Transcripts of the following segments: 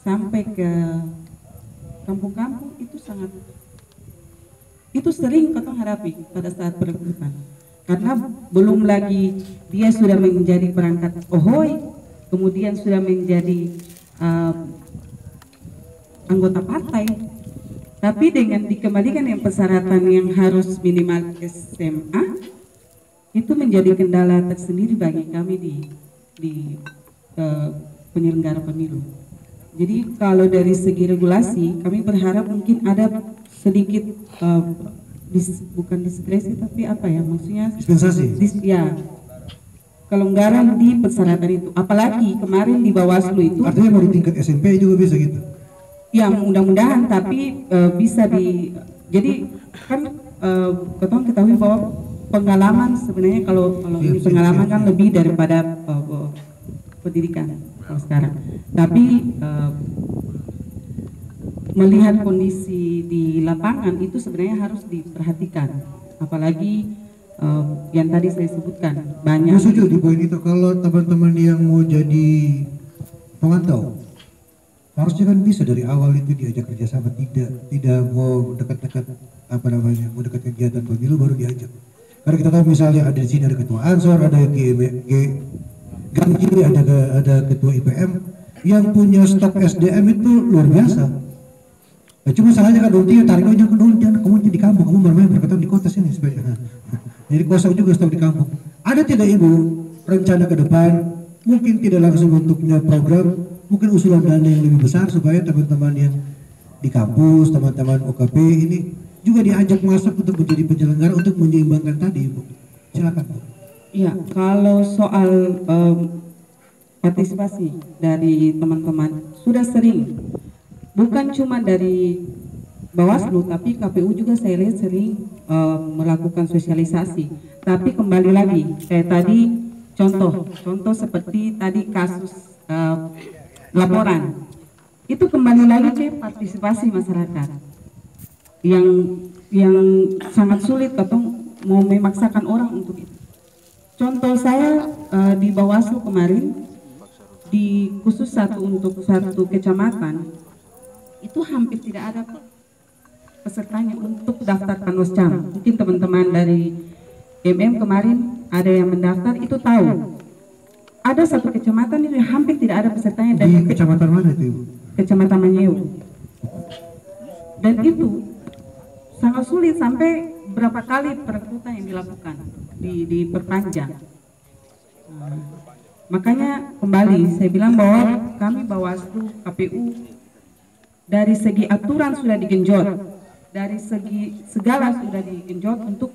sampai ke kampung-kampung itu sering kita hadapi pada saat perekrutan, karena belum lagi dia sudah menjadi perangkat OHOI, kemudian sudah menjadi anggota partai, tapi dengan dikembalikan yang persyaratan yang harus minimal SMA, itu menjadi kendala tersendiri bagi kami di penyelenggara pemilu. Jadi kalau dari segi regulasi, kami berharap mungkin ada sedikit bukan diskresi, tapi apa ya maksudnya, dispensasi. Ya, kelonggaran di persyaratan itu. Apalagi kemarin di Bawaslu itu. Artinya mau di tingkat SMP juga bisa gitu? Ya mudah-mudahan, tapi bisa jadi kan ketong ketahui bahwa pengalaman sebenarnya kalau ini pengalaman kan lebih daripada pendidikan kalau sekarang. Tapi melihat kondisi di lapangan itu sebenarnya harus diperhatikan, apalagi yang tadi saya sebutkan banyak. Saya setuju di poin itu. Kalau teman-teman yang mau jadi pemantau, harusnya kan bisa dari awal itu diajak kerjasama, tidak mau dekat-dekat mau dekat kegiatan pemilu baru diajak. Karena kita tahu misalnya ada di sini ada ketua Ansor, ada Ganji, ada ketua IPM yang punya stok SDM itu luar biasa. Nah, cuma salahnya kan Donti tarik aja ke Donti, kamu di kampung, kamu bermain berkata di kota sini supaya jadi kosong juga stok di kampung. Ada tidak Ibu rencana ke depan, mungkin tidak langsung bentuknya program, mungkin usulan dana yang lebih besar supaya teman-teman yang di kampus, teman-teman OKP ini juga diajak masuk untuk menjadi penyelenggara untuk menyeimbangkan tadi, Ibu. Silakan, Bu. Iya, kalau soal partisipasi dari teman-teman sudah sering, bukan cuma dari Bawaslu, tapi KPU juga saya lihat sering melakukan sosialisasi. Tapi kembali lagi, kayak tadi contoh seperti tadi kasus laporan, itu kembali lagi ke partisipasi masyarakat yang sangat sulit atau mau memaksakan orang untuk itu. Contoh saya di Bawaslu kemarin, di khusus untuk satu kecamatan itu hampir tidak ada pesertanya untuk daftar Panwascam. Mungkin teman-teman dari kemarin ada yang mendaftar, itu tahu ada satu kecamatan itu hampir tidak ada pesertanya. Di kecamatan mana itu? Kecamatan Manyeu. Dan itu sangat sulit, sampai berapa kali perekrutan yang dilakukan diperpanjang. Makanya kembali saya bilang bahwa kami Bawaslu, KPU dari segi aturan sudah digenjot, dari segi segala sudah digenjot untuk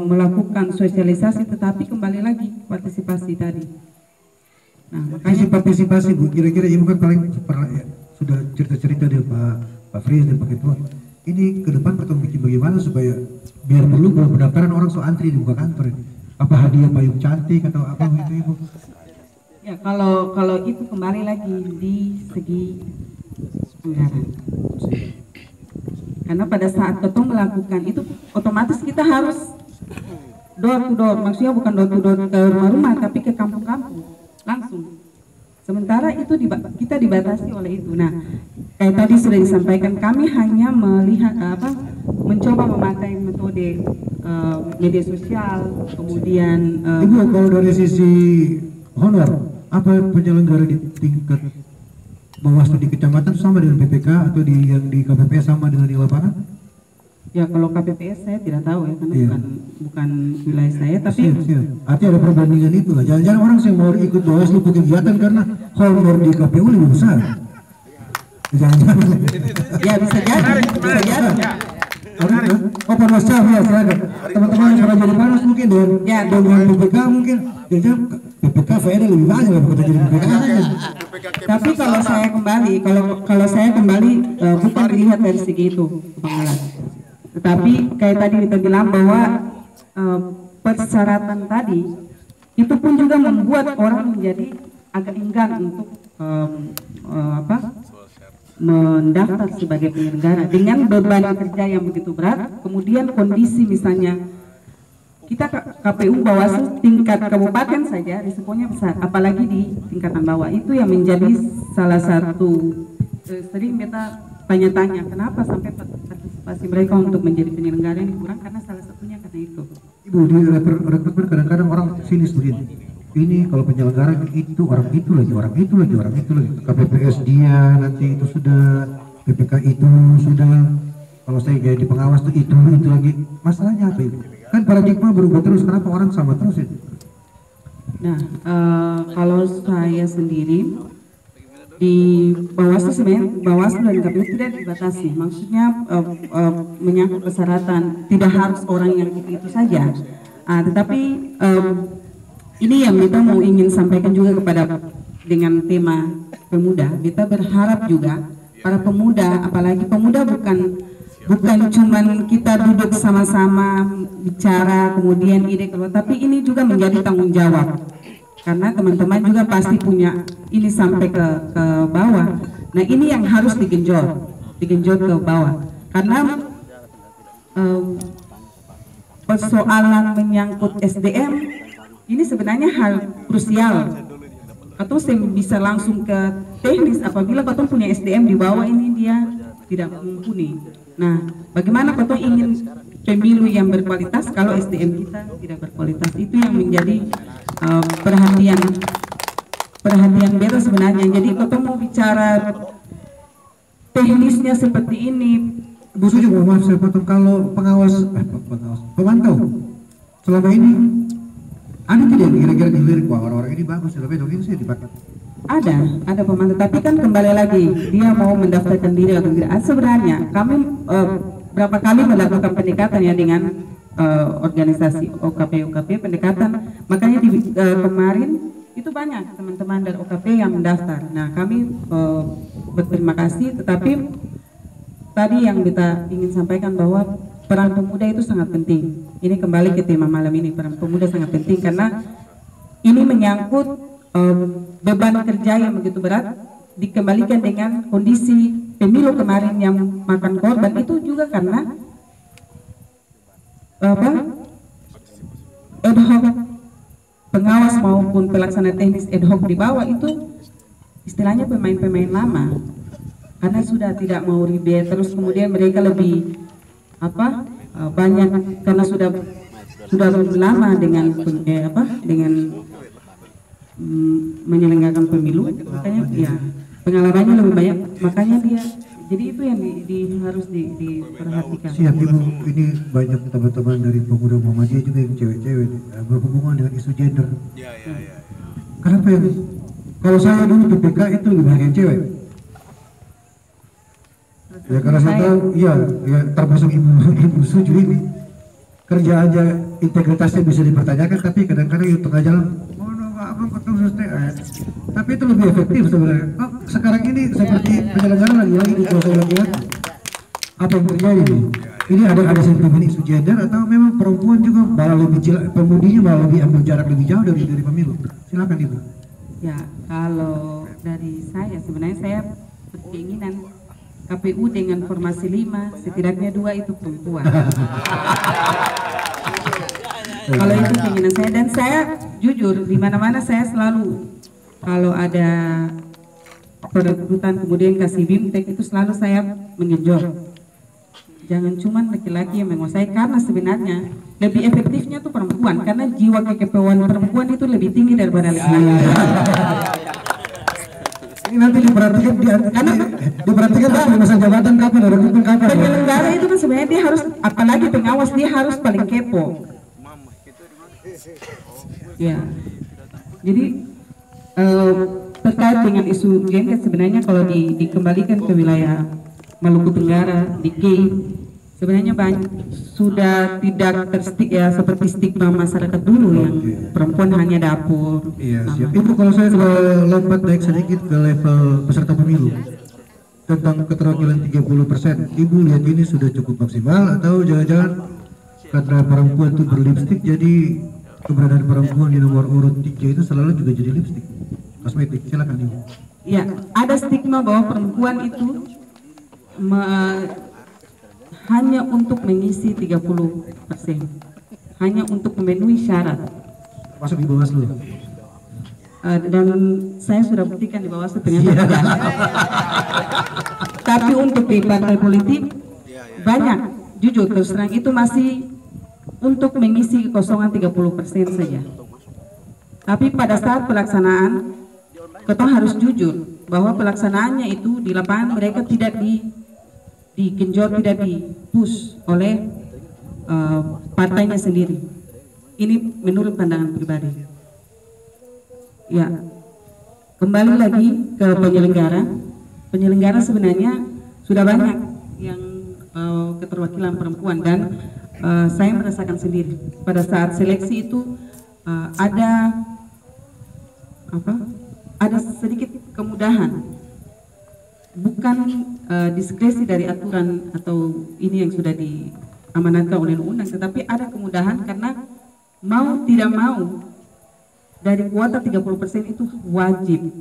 melakukan sosialisasi, tetapi kembali lagi partisipasi tadi. Nah, makanya partisipasi Bu, kira-kira Ibu kan paling pernah ya, sudah cerita-cerita dari Pak Fris dan Pak Ketua. Ini ke depan kita bikin bagaimana supaya biar perlu kalau pendaftaran orang so antri di buka kantor. Apa hadiah payung cantik atau apa gitu Ibu? Ya, kalau itu kembali lagi di segi anggaran. Karena pada saat ketong melakukan itu otomatis kita harus door to door, maksudnya bukan door to door ke rumah-rumah, tapi ke kampung-kampung langsung. Sementara itu kita dibatasi oleh itu. Nah, kayak tadi sudah disampaikan, kami hanya melihat mencoba memakai metode media sosial, kemudian Ibu, kalau dari sisi honor, apa penyelenggara di tingkat Bawaslu di kecamatan sama dengan PPK atau yang di KPPS sama dengan di lapangan? Ya, kalau KPPS saya tidak tahu ya, karena bukan wilayah saya, tapi artinya ada perbandingan itu lah. Jangan-jangan orang yang mau ikut Bawaslu kegiatan karena honor di KPU lebih besar. Jangan-jangan. Ya, bisa jadi. Oh, Panwascam ya, silakan. Teman-teman yang pernah jadi Panwas mungkin dengan PPK mungkin, jadi PPK faedah lebih banyak daripada jadi PPK. Tapi kalau saya kembali bukan dilihat dari segi itu, Bang. Tetapi kayak tadi kita bilang bahwa persyaratan tadi itu pun juga membuat orang menjadi agak enggan untuk mendaftar sebagai penyelenggara dengan beban kerja yang begitu berat. Kemudian kondisi misalnya kita KPU Bawaslu tingkat kabupaten saja risikonya besar, apalagi di tingkatan bawah, itu yang menjadi salah satu sering kita tanya-tanya kenapa sampai partisipasi mereka untuk menjadi penyelenggara ini kurang, karena salah satunya karena itu. Ibu, di rekrutmen kadang-kadang orang sinis begini. Ini kalau penyelenggara itu orang itu lagi, orang itu lagi, orang itu lagi. KPPS dia nanti itu sudah, PPK itu sudah. Kalau saya jadi pengawas tuh itu lagi. Masalahnya apa itu? Kan paradigma berubah terus. Kenapa orang sama terus itu? Nah, kalau saya sendiri di Bawaslu sebenarnya Bawaslu dan KPU tidak dibatasi. Maksudnya menyangkut persyaratan tidak harus orang yang itu saja. Tetapi ini yang kita mau ingin sampaikan juga kepada dengan tema pemuda. Kita berharap juga para pemuda, apalagi pemuda bukan cuman kita duduk sama-sama bicara kemudian ide keluar, tapi ini juga menjadi tanggung jawab. Karena teman-teman juga pasti punya ini sampai ke bawah. Nah, ini yang harus digenjot ke bawah. Karena persoalan menyangkut SDM ini sebenarnya hal krusial. Atau saya bisa langsung ke teknis apabila Katong punya SDM di bawah ini dia tidak mumpuni. Nah, bagaimana Katong ingin pemilu yang berkualitas kalau SDM kita tidak berkualitas? Itu yang menjadi perhatian beta sebenarnya. Jadi Katong mau bicara teknisnya seperti ini. Bu Suju, maaf saya potong, kalau pemantau selama ini ada tidak kira-kira dilirik, wah orang-orang ini bagus, tapi ini saya dipakai. Ada pemantau, tapi kan kembali lagi dia mau mendaftarkan diri atau tidak. Sebenarnya kami berapa kali melakukan pendekatan ya dengan organisasi OKP pendekatan, makanya di kemarin itu banyak teman-teman dari OKP yang mendaftar. Nah, kami berterima kasih, tetapi tadi yang kita ingin sampaikan bahwa peran pemuda itu sangat penting. Ini kembali ke tema malam ini, peran pemuda sangat penting karena ini menyangkut beban kerja yang begitu berat dikembalikan dengan kondisi pemilu kemarin yang makan korban itu juga karena ad hoc pengawas maupun pelaksana teknis ad hoc di bawah itu istilahnya pemain-pemain lama, karena sudah tidak mau ribet, terus kemudian mereka lebih banyak karena sudah lama dengan menyelenggarakan pemilu, makanya ya pengalamannya lebih banyak, makanya dia jadi itu yang harus diperhatikan. Siap Ibu, ini banyak teman-teman dari pemuda Muhammadiyah juga yang cewek-cewek berhubungan dengan isu gender. Kenapa ya? Kalau saya dulu PPK itu lebih banyak yang cewek. Ya karena saya tahu, ya termasuk ibu Suju ini kerja aja integritasnya bisa dipertanyakan, tapi kadang-kadang di tengah jalan, tapi itu lebih efektif sebenarnya. Sekarang ini seperti penyelenggara lagi di proses lagi. Apa yang terjadi nih? Ini ada sentimen isu gender atau memang perempuan juga malah lebih pemudinya malah lebih ambil jarak lebih jauh dari pemilu? Silakan Ibu. Ya, kalau dari saya sebenarnya saya berkeinginan KPU dengan formasi 5 setidaknya 2 itu perempuan. Kalau itu keinginan saya, dan saya jujur di mana-mana saya selalu kalau ada perekrutan kemudian kasih BIMTEK itu selalu saya mengenjot. Jangan cuma laki-laki yang menguasai, karena sebenarnya lebih efektifnya tuh perempuan, karena jiwa kekepoan perempuan itu lebih tinggi daripada laki-laki. Ini nanti diperhatikan pas masa jabatan kapan, rekrutmen kapan. Penyelenggara itu kan sebenarnya dia harus, apalagi pengawas, dia harus paling kepo. Ya, jadi terkait dengan isu gender sebenarnya kalau dikembalikan ke wilayah Maluku Tenggara di GEI sebenarnya sudah tidak ya seperti stigma masyarakat dulu yang perempuan hanya dapur. Iya, siap. Ibu, kalau saya lompat naik sedikit ke level peserta pemilu tentang keterwakilan 30%, Ibu lihat ini sudah cukup maksimal atau jangan-jangan karena perempuan itu berlipstik jadi keberadaan perempuan di nomor urut 3 itu selalu juga jadi lipstik kosmetik? Silakan Ibu. Ya, ada stigma bahwa perempuan itu hanya untuk mengisi 30%, hanya untuk memenuhi syarat. Masuk di Bawaslu. dan saya sudah buktikan di Bawaslu ternyata tidak. Tapi untuk di partai politik banyak, jujur terus terang itu masih untuk mengisi kekosongan 30% saja. Tapi pada saat pelaksanaan, kita harus jujur bahwa pelaksanaannya itu di lapangan mereka tidak digenjot, tidak di-push oleh partainya sendiri. Ini menurut pandangan pribadi. Ya, kembali lagi ke penyelenggara. Penyelenggara sebenarnya sudah banyak yang keterwakilan perempuan, dan saya merasakan sendiri pada saat seleksi itu ada sedikit kemudahan, bukan diskresi dari aturan atau ini yang sudah diamanatkan oleh undang-undang, tetapi ada kemudahan karena mau tidak mau dari kuota 30% itu wajib.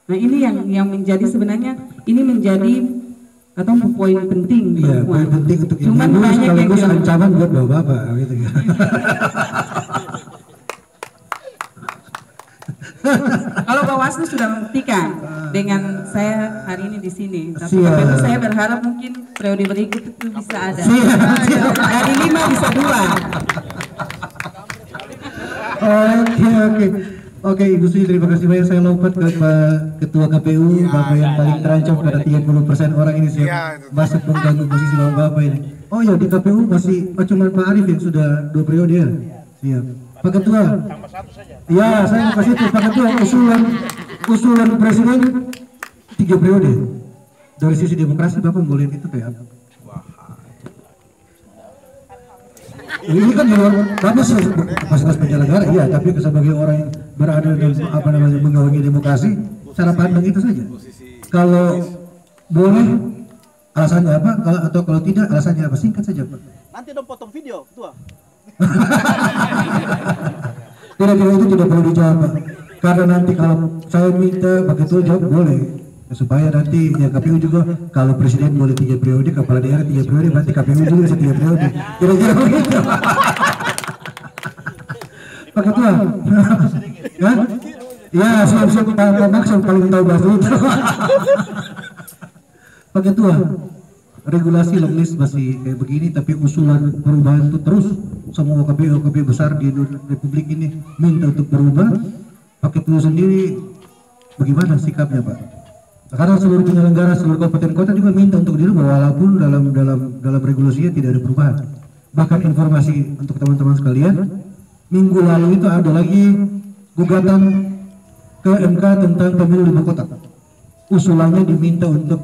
Nah, ini yang menjadi sebenarnya ini menjadi atau poin penting. Iya, poin penting untuk ibu sekaligus ancaman buat bapak-bapak gitu ya. Kalau Bawaslu sudah membuktikan dengan saya hari ini di sini, tapi KPU saya berharap mungkin periode berikut itu bisa ada. Dari 5 bisa 2. Oke, Ibu Sri, terima kasih banyak. Saya lompat ke Pak Ketua KPU, Bapak yang paling terancam pada 30% orang ini siap masuk mengganggu posisi Bapak ini. Oh ya, di KPU masih cuma Pak Arief yang sudah 2 periode ya? Siap. Pak Ketua. Ya, saya mau kasih itu Pak Ketua, usulan Presiden 3 periode. Dari sisi demokrasi Bapak boleh itu kayak apa? Ini kan bagus fasilitas penyelenggara, iya, tapi sebagai orang yang berada dan menggawangi demokrasi, cara pandang itu saja. Kalau boleh alasannya apa, atau kalau tidak alasannya apa, singkat saja Pak. Nanti dong potong video, Ketua. Tidak, itu tidak perlu dijawab Pak. Karena nanti kalau saya minta Pak Ketua jawab boleh, supaya nanti ya KPU juga, kalau Presiden boleh 3 periode, kepala daerah 3 periode, berarti KPU juga bisa 3 periode. Kira-kira begitu. Pak Ketua, kan? Ya, siap-siap Pak Maksud paling tahu bahasa itu. Pak Ketua, regulasi long list masih kayak begini, tapi usulan perubahan itu terus. Semua KPU besar di Republik ini minta untuk berubah. Pak Ketua sendiri bagaimana sikapnya Pak? Karena seluruh penyelenggara, seluruh kabupaten kota juga minta untuk dirubah, walaupun dalam regulasinya tidak ada perubahan. Bahkan informasi untuk teman-teman sekalian, minggu lalu itu ada lagi gugatan ke MK tentang pemilu ibu kota. Usulannya diminta untuk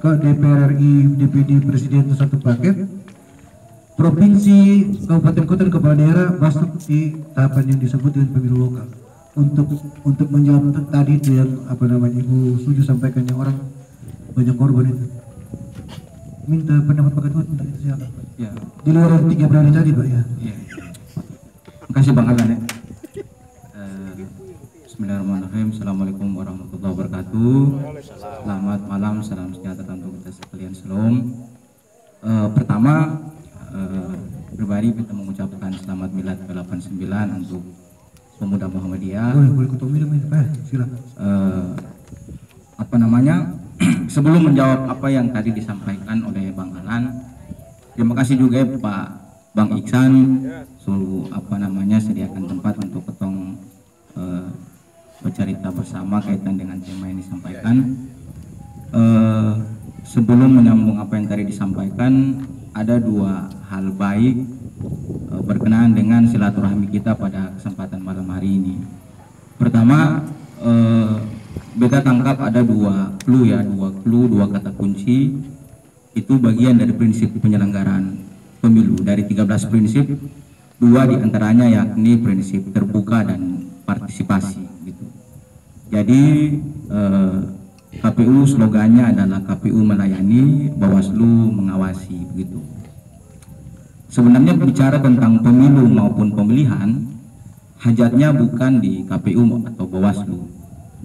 ke DPR RI, DPD, Presiden itu satu paket. Provinsi, kabupaten kota, dan kepala daerah masuk di tahapan yang disebut dengan pemilu lokal. Untuk menjawab tadi itu yang Ibu Suju sampaikan, yang orang banyak korban itu. Minta pendapat Pak Ketua tentang itu siapa? Ya. Di luar 3 periode tadi Pak ya. Iya. Terima kasih Bang Alan ya. Bismillahirrahmanirrahim. Assalamualaikum warahmatullahi wabarakatuh. Selamat malam, salam sejahtera untuk kita sekalian. Shalom. Pertama, pribadi kita mengucapkan selamat milad ke-89 untuk pemuda Muhammadiyah. Boleh ketua minum ini Pak, silakan. Sebelum menjawab apa yang tadi disampaikan oleh Bang Alan, terima kasih juga Pak Bang Iksan, sediakan tempat untuk ketong bercerita bersama kaitan dengan tema yang disampaikan. Sebelum menyambung apa yang tadi disampaikan, ada 2 hal baik berkenaan dengan silaturahmi kita pada kesempatan malam hari ini. Pertama, beta tangkap ada 2 clue, 2 kata kunci. Itu bagian dari prinsip penyelenggaraan pemilu. Dari 13 prinsip, 2 diantaranya yakni prinsip terbuka dan partisipasi gitu. Jadi KPU slogannya adalah KPU melayani, Bawaslu mengawasi begitu. Sebenarnya bicara tentang pemilu maupun pemilihan, hajatnya bukan di KPU atau Bawaslu.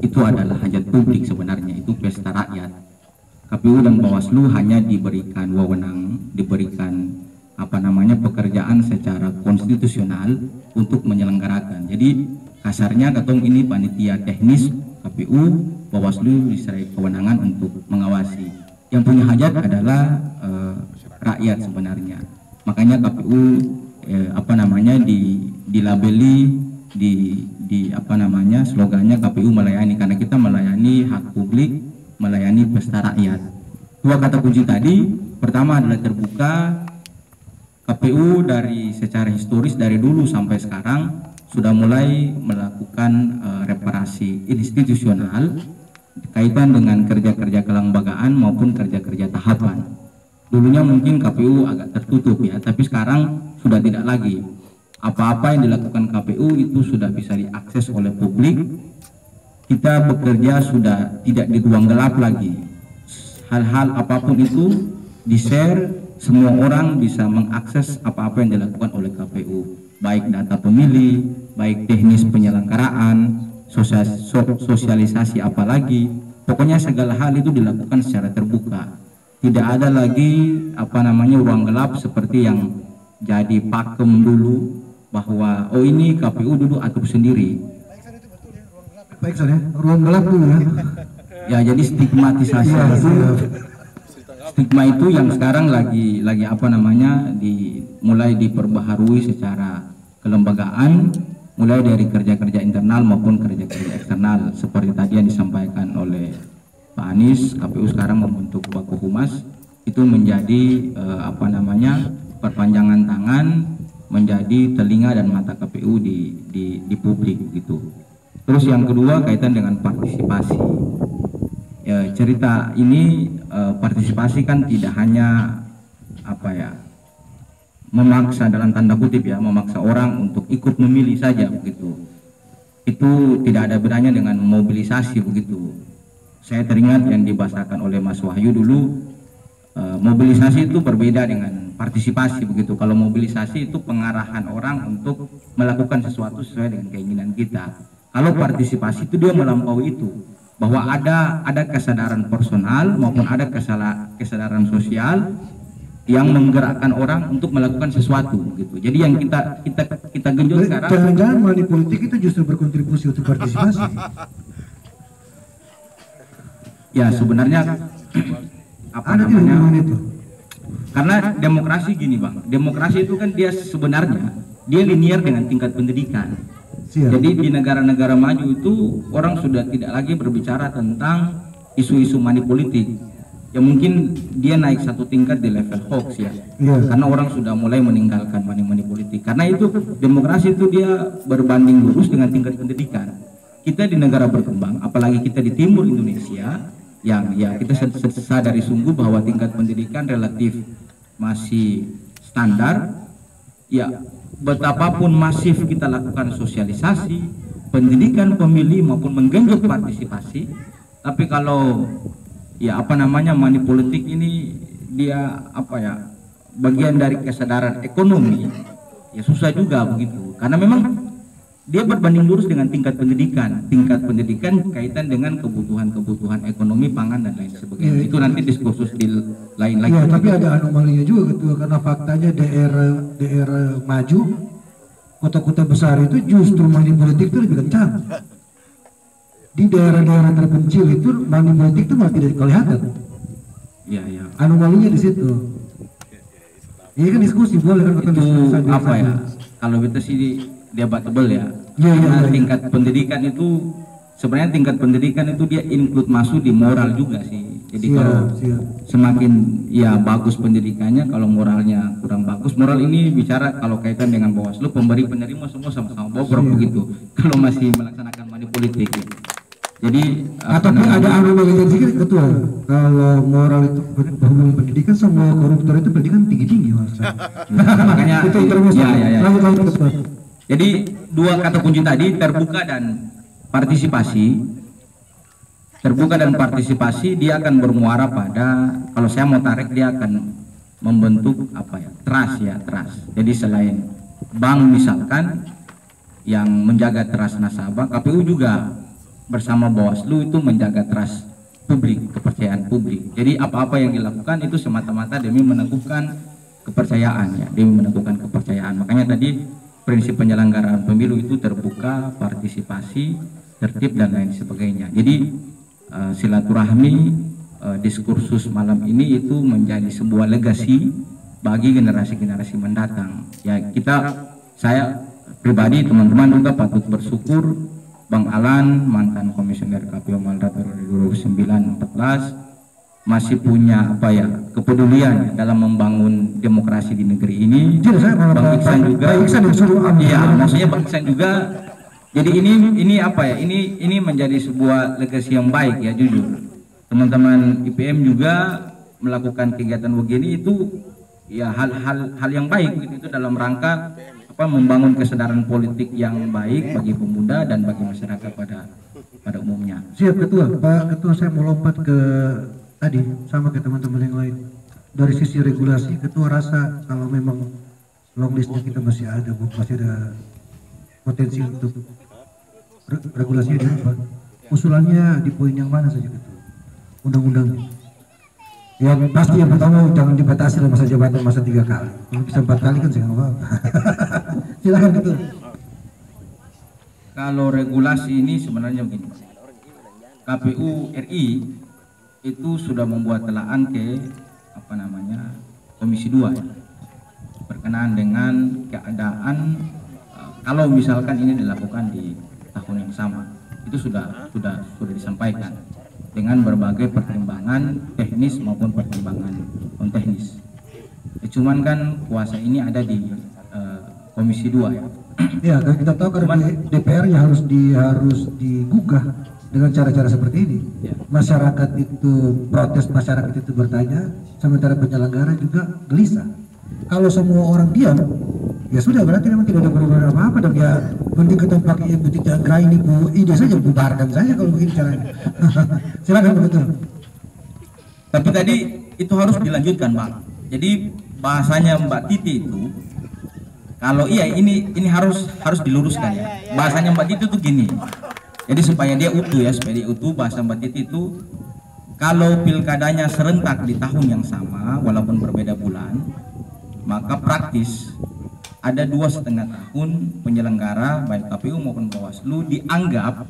Itu adalah hajat publik sebenarnya, itu pesta rakyat. KPU dan Bawaslu hanya diberikan wewenang, diberikan pekerjaan secara konstitusional untuk menyelenggarakan. Jadi kasarnya ketong ini panitia teknis KPU, Bawaslu diserai kewenangan untuk mengawasi. Yang punya hajat adalah rakyat sebenarnya. Makanya KPU dilabeli di slogannya KPU melayani, karena kita melayani hak publik, melayani pesta rakyat. Dua kata kunci tadi, pertama adalah terbuka. KPU dari secara historis dari dulu sampai sekarang sudah mulai melakukan reparasi institusional kaitan dengan kerja-kerja kelembagaan maupun kerja-kerja tahapan. Dulunya mungkin KPU agak tertutup ya, tapi sekarang sudah tidak lagi. Apa-apa yang dilakukan KPU itu sudah bisa diakses oleh publik. Kita bekerja sudah tidak di ruang gelap lagi. Hal-hal apapun itu di-share, semua orang bisa mengakses apa-apa yang dilakukan oleh KPU. Baik data pemilih, baik teknis penyelenggaraan, sosialisasi apalagi. Pokoknya segala hal itu dilakukan secara terbuka. Tidak ada lagi ruang gelap seperti yang jadi pakem dulu, bahwa oh ini KPU dulu atur sendiri. Baik ya, ruang gelap dulu ya. Ya, jadi stigmatisasi itu, stigma itu yang sekarang lagi mulai diperbaharui secara kelembagaan, mulai dari kerja-kerja internal maupun kerja-kerja eksternal. Seperti tadi yang disampaikan oleh Pak Anies, KPU sekarang membentuk Baku Humas, itu menjadi perpanjangan tangan, menjadi telinga dan mata KPU di publik gitu. Terus yang kedua kaitan dengan partisipasi. Ya, cerita ini partisipasi kan tidak hanya memaksa dalam tanda kutip ya, memaksa orang untuk ikut memilih saja begitu. Itu tidak ada bedanya dengan mobilisasi begitu. Saya teringat yang dibahasakan oleh Mas Wahyu dulu, mobilisasi itu berbeda dengan partisipasi begitu. Kalau mobilisasi itu pengarahan orang untuk melakukan sesuatu sesuai dengan keinginan kita. Kalau partisipasi itu dia melampaui itu, bahwa ada kesadaran personal maupun ada kesadaran sosial yang menggerakkan orang untuk melakukan sesuatu gitu. Jadi yang kita genjot sekarang, jangan-jangan money politik itu justru berkontribusi untuk partisipasi. Ya sebenarnya itu? Karena demokrasi gini Bang, demokrasi itu kan dia sebenarnya dia linear dengan tingkat pendidikan. Siap. Jadi di negara-negara maju itu orang sudah tidak lagi berbicara tentang isu-isu money politik. Ya mungkin dia naik satu tingkat di level hoax ya. Karena orang sudah mulai meninggalkan money politik. Karena itu demokrasi itu dia berbanding lurus dengan tingkat pendidikan. Kita di negara berkembang, apalagi kita di timur Indonesia, yang ya kita sadari sungguh bahwa tingkat pendidikan relatif masih standar. Ya, betapapun masif kita lakukan sosialisasi, pendidikan pemilih maupun menggenjot partisipasi, tapi kalau money politik ini dia bagian dari kesadaran ekonomi, ya susah juga begitu. Karena memang dia berbanding lurus dengan tingkat pendidikan kaitan dengan kebutuhan ekonomi, pangan dan lain sebagainya. Itu nanti diskursus di lain lagi. Ya, tapi ada anomalinya juga Ketua, karena faktanya daerah maju, kota-kota besar itu justru money politik itu lebih kencang. Di daerah-daerah terpencil itu money politik itu malah tidak kelihatan. Iya. Anomalinya di situ. Ini kan diskusi boleh kan? Itu kalau kita sih debatable ya. Karena tingkat pendidikan itu sebenarnya dia include masuk di moral juga sih. Jadi kalau semakin bagus pendidikannya, kalau moralnya kurang bagus, moral ini bicara kalau kaitan dengan Bawaslu, pemberi penerima semua sama-sama bobrok begitu. Kalau masih melaksanakan money politik ya. Jadi tapi ada anomali sedikit Ketua. Kalau moral itu berhubungan pendidikan, semua koruptor itu pendidikan tinggi-tinggi Mas. Makanya itu terus. Ya. Jadi dua kata kunci tadi, terbuka dan partisipasi. Terbuka dan partisipasi dia akan bermuara pada, kalau saya mau tarik, dia akan membentuk trust. Jadi selain bank misalkan yang menjaga trust nasabah, KPU juga bersama Bawaslu itu menjaga trust publik, kepercayaan publik. Jadi apa-apa yang dilakukan itu semata-mata demi meneguhkan kepercayaan ya, demi meneguhkan kepercayaan. Makanya tadi prinsip penyelenggaraan pemilu itu terbuka, partisipasi, tertib dan lain sebagainya. Jadi silaturahmi, diskursus malam ini itu menjadi sebuah legasi bagi generasi-generasi mendatang. Ya saya pribadi, teman-teman juga patut bersyukur Bang Alan, mantan komisioner KPU Malda periode 2009-14 masih punya kepedulian dalam membangun demokrasi di negeri ini. Bang Iksan juga, iya, maksudnya Bang Iksan juga. Jadi ini menjadi sebuah legasi yang baik ya, jujur. Teman-teman IPM juga melakukan kegiatan begini itu ya hal yang baik gitu, itu dalam rangka membangun kesadaran politik yang baik bagi pemuda dan bagi masyarakat pada umumnya. Siap Ketua. Pak Ketua, saya mau lompat ke tadi sama ke teman-teman yang lain. Dari sisi regulasi, Ketua rasa kalau memang long listnya kita masih ada potensi untuk regulasinya diubah. Usulannya di poin yang mana saja Ketua? Undang-undangnya. Yang pasti yang pertama jangan dibatasi dalam masa jabatan 3 kali. Kalau bisa 4 kali kan saya nggak apa-apa. Silakan Ketua. Kalau regulasi ini sebenarnya begini, KPU RI itu sudah membuat telaan ke Komisi 2 ya, berkenaan dengan keadaan kalau misalkan ini dilakukan di tahun yang sama, itu sudah disampaikan dengan berbagai pertimbangan teknis maupun pertimbangan non teknis. Cuman kan kuasa ini ada di Komisi 2 ya. Ya, kita tahu karena DPR-nya harus digugah dengan cara-cara seperti ini. Ya. Masyarakat itu protes, masyarakat itu bertanya, sementara penyelenggara juga gelisah. Kalau semua orang diam, ya sudah, berarti memang tidak ada perubahan apa-apa dong. Ya penting ketempat ibu tidak gerai ini bu ide saja, bubarkan saja kalau begini caranya. Silakan betul. Tapi tadi itu harus dilanjutkan Pak. Jadi bahasanya Mbak Titi itu, kalau ini harus diluruskan ya. Bahasanya Mbak Titi itu gini. Jadi supaya dia utuh, bahasa Mbak Titi itu kalau pilkadanya serentak di tahun yang sama walaupun berbeda bulan, maka praktis ada 2,5 tahun penyelenggara baik KPU maupun Bawaslu dianggap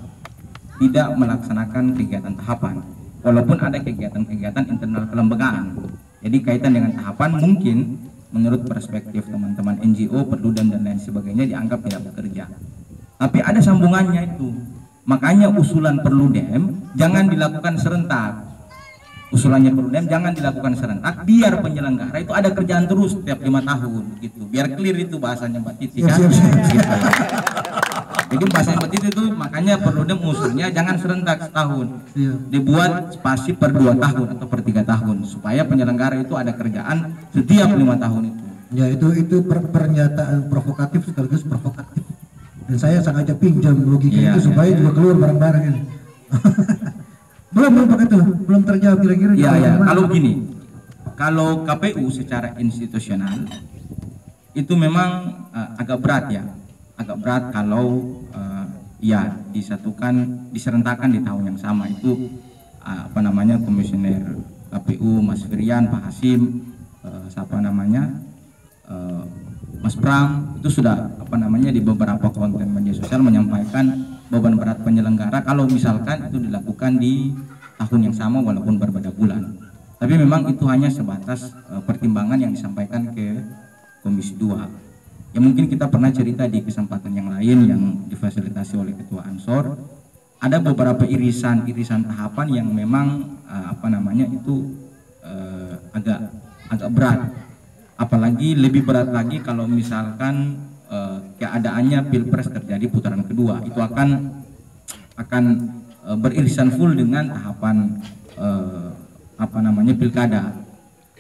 tidak melaksanakan kegiatan tahapan walaupun ada kegiatan-kegiatan internal kelembagaan. Jadi kaitan dengan tahapan mungkin menurut perspektif teman-teman NGO, Perludem dan lain sebagainya dianggap tidak bekerja. Tapi ada sambungannya itu. Makanya usulan Perludem jangan dilakukan serentak. Usulannya Perludem jangan dilakukan serentak, biar penyelenggara itu ada kerjaan terus setiap 5 tahun gitu. Biar clear itu bahasanya Mbak Titi kan. Gitu. Jadi bahasa Mbak Titi itu makanya Perludem usulnya jangan serentak setahun. Dibuat spasi per 2 tahun atau per 3 tahun supaya penyelenggara itu ada kerjaan setiap 5 tahun itu. Ya itu pernyataan provokatif sekaligus provokatif. Dan saya sengaja pinjam logika itu supaya juga keluar bareng-bareng ini. belum terjawab kira-kira. Ya, kalau gini, kalau KPU secara institusional itu memang agak berat ya, kalau diserentakan di tahun yang sama. Itu komisioner KPU Mas Firian, Pak Hasim, Mas Pram itu sudah di beberapa konten media sosial menyampaikan beban berat penyelenggara kalau misalkan itu dilakukan di tahun yang sama walaupun berbeda bulan. Tapi memang itu hanya sebatas pertimbangan yang disampaikan ke Komisi 2. Ya mungkin kita pernah cerita di kesempatan yang lain yang difasilitasi oleh Ketua Ansor, ada beberapa irisan tahapan yang memang itu agak berat. Apalagi lebih berat lagi kalau misalkan keadaannya Pilpres terjadi putaran kedua, itu akan beririsan full dengan tahapan pilkada.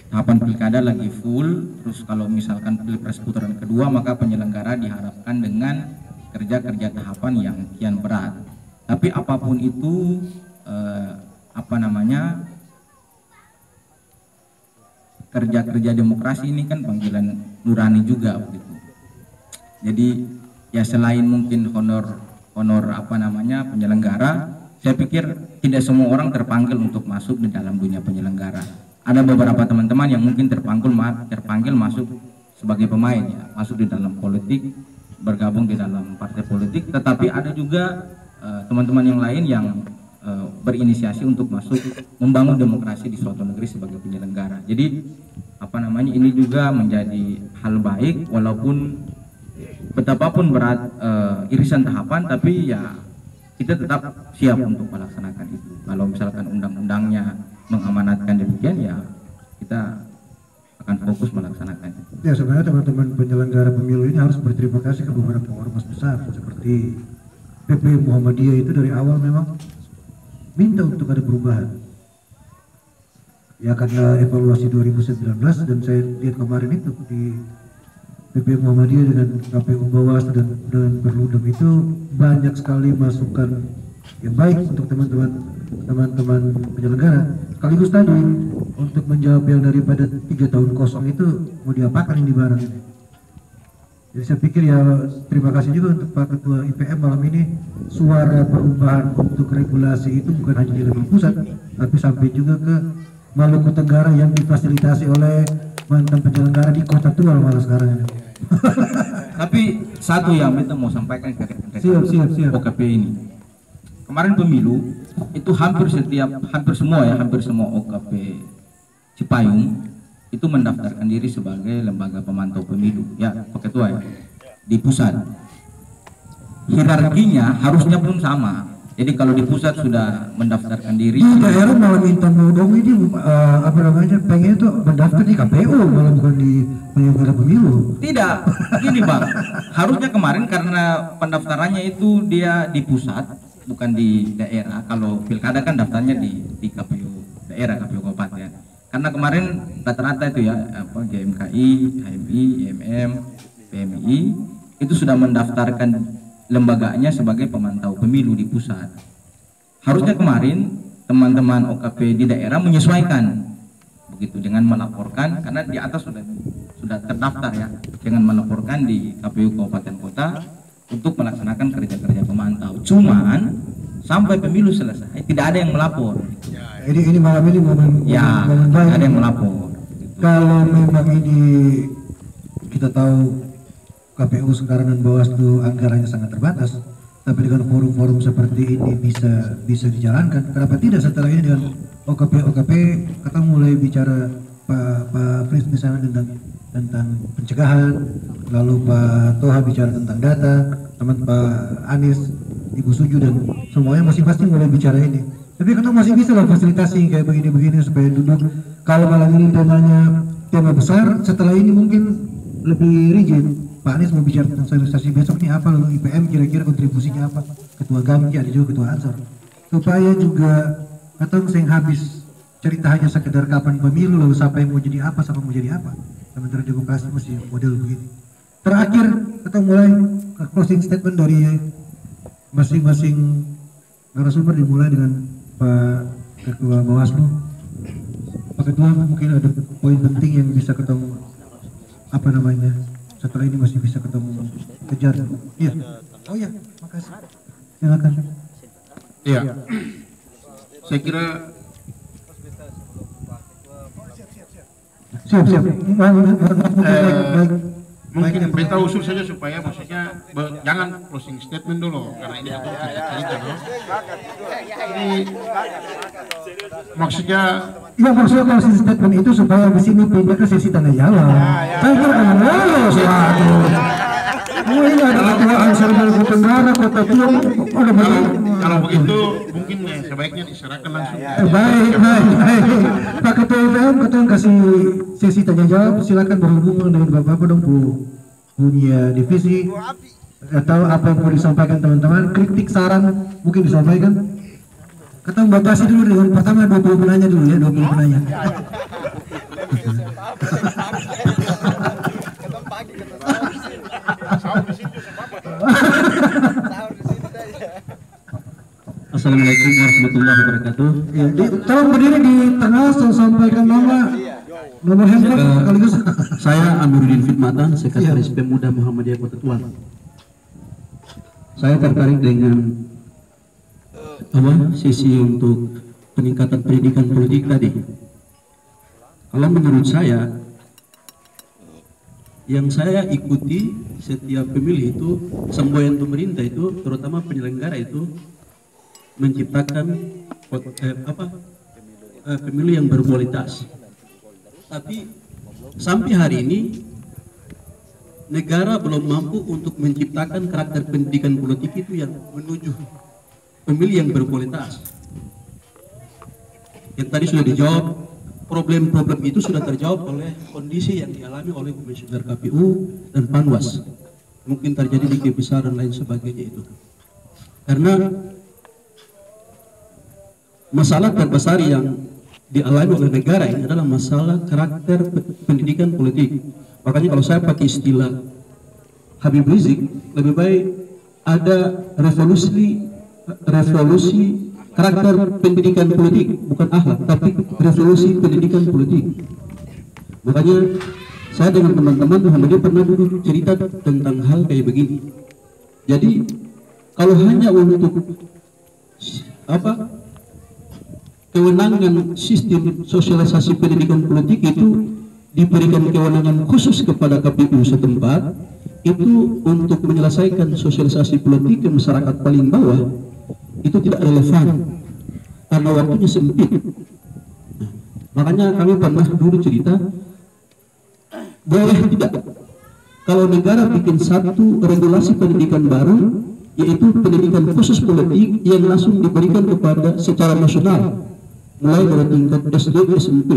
Tahapan pilkada lagi full, terus kalau misalkan Pilpres putaran kedua maka penyelenggara diharapkan dengan kerja-kerja tahapan yang kian berat. Tapi apapun itu kerja-kerja demokrasi ini kan panggilan nurani juga begitu. Jadi ya selain mungkin honor penyelenggara, saya pikir tidak semua orang terpanggil untuk masuk di dalam dunia penyelenggara. Ada beberapa teman-teman yang mungkin terpanggil masuk sebagai pemain ya, masuk di dalam politik bergabung di dalam partai politik, tetapi ada juga teman-teman yang lain yang berinisiasi untuk masuk membangun demokrasi di suatu negeri sebagai penyelenggara. Jadi ini juga menjadi hal baik, walaupun betapapun berat irisan tahapan, tapi ya kita tetap siap untuk melaksanakan itu. Kalau misalkan undang-undangnya mengamanatkan demikian, ya kita akan fokus melaksanakan. Ya, sebenarnya teman-teman penyelenggara pemilu ini harus berterima kasih ke beberapa ormas besar seperti PP Muhammadiyah. Itu dari awal memang minta untuk ada perubahan. Ya, karena evaluasi 2019 dan saya lihat kemarin itu di PP Muhammadiyah dengan KPU Bawaslu dan Perludem itu banyak sekali masukan yang baik untuk teman-teman penyelenggara. Sekaligus tadi untuk menjawab yang daripada 3 tahun kosong itu mau diapakan ini barang ini. Jadi saya pikir ya terima kasih juga untuk Pak Ketua IPM malam ini. Suara perubahan untuk regulasi itu bukan hanya di level pusat, tapi sampai juga ke Maluku Tenggara yang difasilitasi oleh mantan penyelenggara di Kota Tua malah sekarang ini. Tapi satu yang kita mau sampaikan ke siap. OKP ini. Kemarin pemilu itu hampir semua OKP Cipayung itu mendaftarkan diri sebagai lembaga pemantau pemilu, ya Pak Ketua ya, di pusat. Hierarkinya harusnya pun sama. Jadi kalau di pusat sudah mendaftarkan diri, di daerah malah minta modong ini pengen itu mendaftar di KPU malah bukan di penyelenggara pemilu. Tidak, gini Bang, harusnya kemarin karena pendaftarannya itu dia di pusat bukan di daerah. Kalau pilkada kan daftarnya di KPU daerah, KPU kabupaten. Karena kemarin rata-rata itu ya GMKI, HMI, IMM, PMI itu sudah mendaftarkan lembaganya sebagai pemantau pemilu di pusat. Harusnya kemarin teman-teman OKP di daerah menyesuaikan begitu dengan melaporkan, karena di atas sudah terdaftar ya, dengan melaporkan di KPU kabupaten kota untuk melaksanakan kerja-kerja pemantau. Cuman sampai pemilu selesai tidak ada yang melapor. Ini malam ini momen baik. Ada yang melapor. Kalau memang ini kita tahu KPU sekarang dan Bawaslu anggarannya sangat terbatas, tapi dengan forum-forum seperti ini bisa dijalankan. Kenapa tidak setelah ini dengan OKP kita mulai bicara Pak Fritz misalnya tentang pencegahan, lalu Pak Toha bicara tentang data, teman Pak Anies, Ibu Suju dan semuanya masing-masing mulai bicara ini. Tapi kita masih bisa lah fasilitasi kayak begini-begini supaya duduk. Kalau malam ini tema besar, setelah ini mungkin lebih rigid. Pak Anies mau bicara tentang sosialisasi besok ini apa, lalu IPM kira-kira kontribusinya apa, Ketua Gamki ada juga Ketua Ansor, supaya juga atau yang habis cerita hanya sekedar kapan pemilu lalu siapa yang mau jadi apa, siapa mau jadi apa. Sementara demokrasi mesti model begini. Terakhir kita mulai closing statement dari masing-masing narasumber, dimulai dengan Pak Ketua Bawaslu. Pak Ketua, mungkin ada poin penting yang bisa ketemu setelah ini masih bisa ketemu kejar. Iya. Oh ya, makasih. Silakan. Iya. Saya kira siap. Mungkin berita usul saja supaya maksudnya jangan closing statement dulu karena ini akan kita cerita, no? Jadi maksudnya closing statement itu supaya di sini pindah ke sesi tanda jawab. Saya kira lolos. Ini ada Ketua Ansor Maluku Tenggara, Kota Tua. Kalau begitu mungkin sebaiknya diserahkan langsung. Baik. Pak Ketua IPM, Ketua kasih sesi tanya jawab. Silakan berhubungan dengan Bapak dong, punya divisi atau apa yang mau disampaikan teman-teman, kritik saran mungkin disampaikan. Kita membatasi dulu dengan pertama 20 penanya dulu ya, 20 penanya. Assalamualaikum warahmatullahi wabarakatuh. Ya, tolong berdiri di tengah, saya sampaikan nomor handphone sekaligus. Saya Amiruddin Fitmatan, Sekretaris Pemuda Muhammadiyah Kota Tua. Saya tertarik dengan sisi untuk peningkatan pendidikan politik tadi. Kalau menurut saya, yang saya ikuti setiap pemilih itu, semboyan pemerintah itu, terutama penyelenggara itu menciptakan pemilu yang berkualitas. Tapi sampai hari ini negara belum mampu untuk menciptakan karakter pendidikan politik itu yang menuju pemilu yang berkualitas. Yang tadi sudah dijawab, problem-problem itu sudah terjawab oleh kondisi yang dialami oleh Komisioner KPU dan Panwas. Mungkin terjadi di KPSA dan lain sebagainya itu. Karena masalah terbesar yang dialami oleh negara ini adalah masalah karakter pendidikan politik. Makanya kalau saya pakai istilah Habib Rizik, lebih baik ada revolusi karakter pendidikan politik, bukan akhlak, tapi revolusi pendidikan politik. Makanya saya dengan teman-teman Muhammadiyah pernah dulu cerita tentang hal kayak begini. Jadi kalau hanya untuk kewenangan sistem sosialisasi pendidikan politik itu diberikan kewenangan khusus kepada KPU setempat, itu untuk menyelesaikan sosialisasi politik ke masyarakat paling bawah, itu tidak relevan karena waktunya sempit. Makanya kami pernah dulu cerita, boleh tidak kalau negara bikin satu regulasi pendidikan baru, yaitu pendidikan khusus politik yang langsung diberikan kepada secara nasional, mulai dari tingkat SD SMP.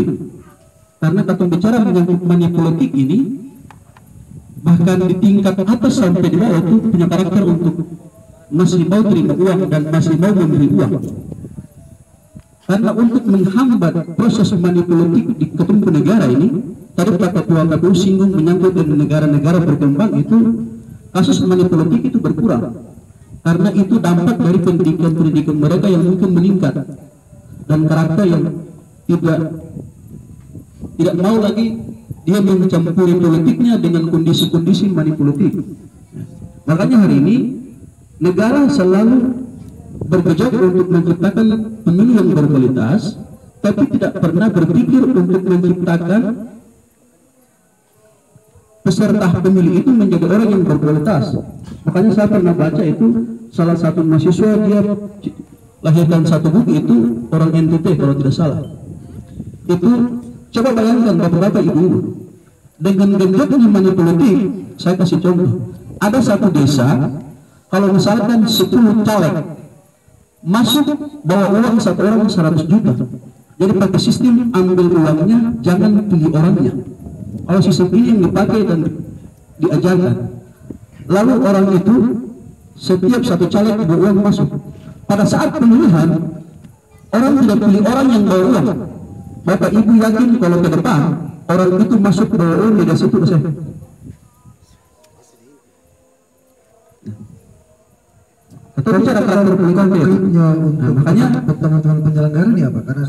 Karena kata bicara menyangkut money politik ini, bahkan di tingkat atas sampai di bawah itu punya karakter untuk masih mau terima uang dan masih mau memberi uang. Karena untuk menghambat proses money politik di ketumbuh negara ini, tadi Pak Ketua KPU singgung menyangkut dengan negara-negara berkembang itu, kasus money politik itu berkurang. Karena itu dampak dari pendidikan mereka yang mungkin meningkat dan karakter yang tidak mau lagi dia mencampuri politiknya dengan kondisi-kondisi manipulatif. Makanya hari ini negara selalu bergejolak untuk menciptakan pemilu yang berkualitas, tapi tidak pernah berpikir untuk menciptakan peserta pemilu itu menjadi orang yang berkualitas. Makanya saya pernah baca itu salah satu mahasiswa, dia lahirkan satu buku itu orang NTT kalau tidak salah. Itu coba bayangkan bapak-bapak ibu-ibu, dengan genjotnya manipulatif. Saya kasih contoh, ada satu desa kalau misalkan 10 caleg masuk bawa uang satu orang 100 juta, jadi pakai sistem ambil uangnya, jangan pilih orangnya. Kalau sistem ini yang dipakai dan diajarkan, lalu orang itu setiap satu caleg bawa uang masuk. Pada saat pemilihan, orang tidak pilih orang yang bawa uang. Bapak ibu yakin kalau ke depan orang itu masuk bawa uang dari situ ke saya. Atau bicara karakter pendidikan dia. Makanya teman-teman penyelenggara ini apa? Karena